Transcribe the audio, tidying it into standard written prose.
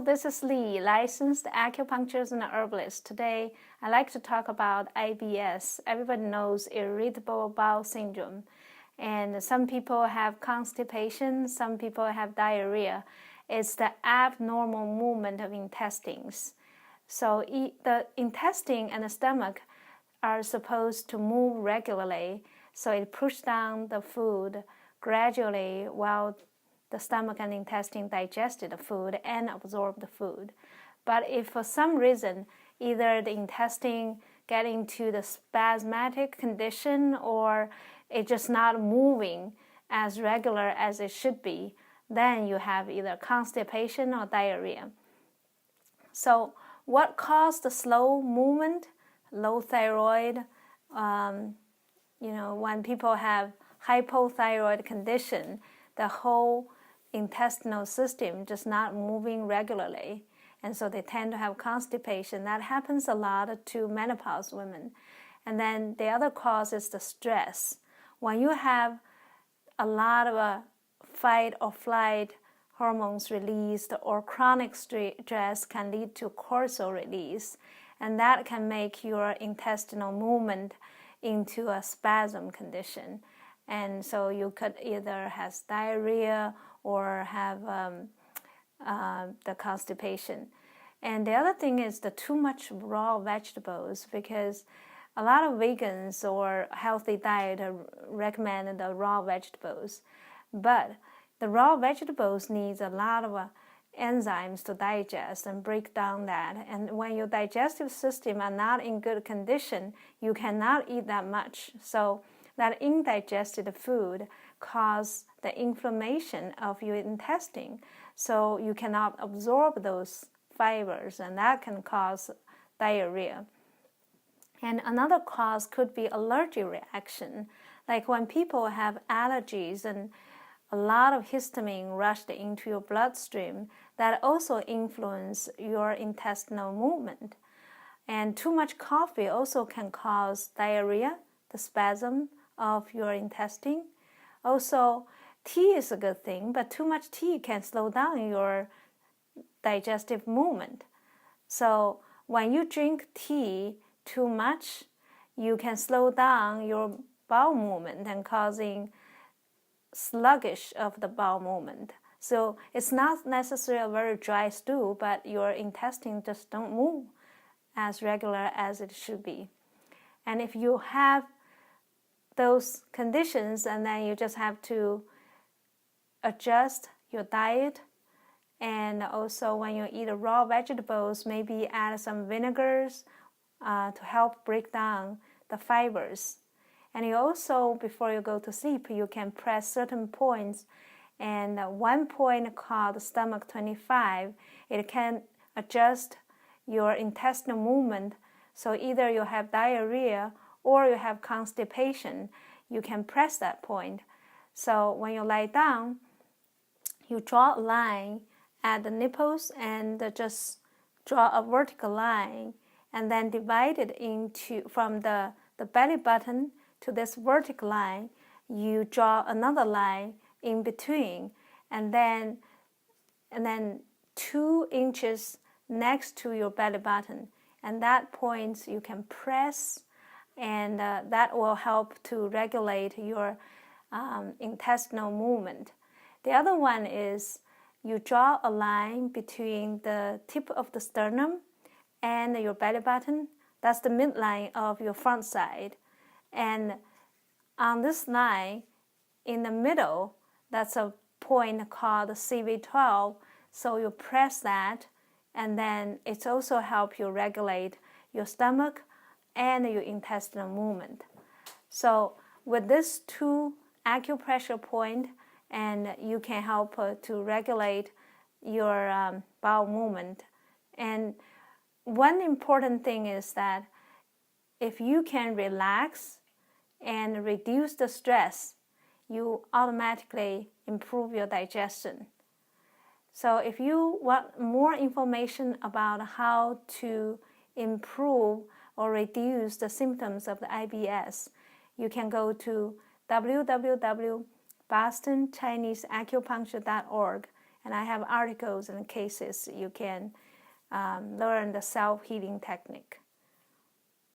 this is Lee, licensed acupuncturist and herbalist. Today, I like to talk about IBS. Everybody knows irritable bowel syndrome. And some people have constipation, some people have diarrhea. It's the abnormal movement of intestines. So the intestine and the stomach are supposed to move regularly, so it pushes down the food gradually while the stomach and intestine digest the food and absorb the food. But if for some reason either the intestine get into the spasmodic condition or it's just not moving as regular as it should be, then you have either constipation or diarrhea. So what caused the slow movement? Low thyroid, when people have hypothyroid condition, the whole intestinal system just not moving regularly, and so they tend to have constipation. That happens a lot to menopause women. And then the other cause is the stress. When you have a lot of fight or flight hormones released, or chronic stress can lead to cortisol release, and that can make your intestinal movement into a spasm condition. And so you could either have diarrhea or have the constipation. And the other thing is the too much raw vegetables, because a lot of vegans or healthy diet recommend the raw vegetables. But the raw vegetables needs a lot of enzymes to digest and break down that. And when your digestive system are not in good condition, you cannot eat that much. So that indigested food cause the inflammation of your intestine. So you cannot absorb those fibers, and that can cause diarrhea. And another cause could be allergic reaction. Like when people have allergies and a lot of histamine rushed into your bloodstream, that also influence your intestinal movement. And too much coffee also can cause diarrhea, the spasm of your intestine. Also, tea is a good thing, but too much tea can slow down your digestive movement. So when you drink tea too much, you can slow down your bowel movement and causing sluggish of the bowel movement. So it's not necessarily a very dry stool, but your intestine just don't move as regular as it should be. And if you have those conditions, and then you just have to adjust your diet. And also when you eat raw vegetables, maybe add some vinegars to help break down the fibers. And you also, before you go to sleep, you can press certain points. And one point called stomach 25, it can adjust your intestinal movement. So either you have diarrhea or you have constipation, you can press that point. So when you lie down, you draw a line at the nipples and just draw a vertical line, and then divide it into, from the belly button to this vertical line, you draw another line in between, and then 2 inches next to your belly button. And that point you can press, and that will help to regulate your intestinal movement. The other one is you draw a line between the tip of the sternum and your belly button. That's the midline of your front side. And on this line, in the middle, that's a point called CV12. So you press that, and then it also helps you regulate your stomach and your intestinal movement. So with these 2 acupressure points, and you can help to regulate your bowel movement. And one important thing is that if you can relax and reduce the stress, you automatically improve your digestion. So if you want more information about how to improve or reduce the symptoms of the IBS, you can go to www.bostonchineseacupuncture.org And I have articles and cases you can learn the self-healing technique.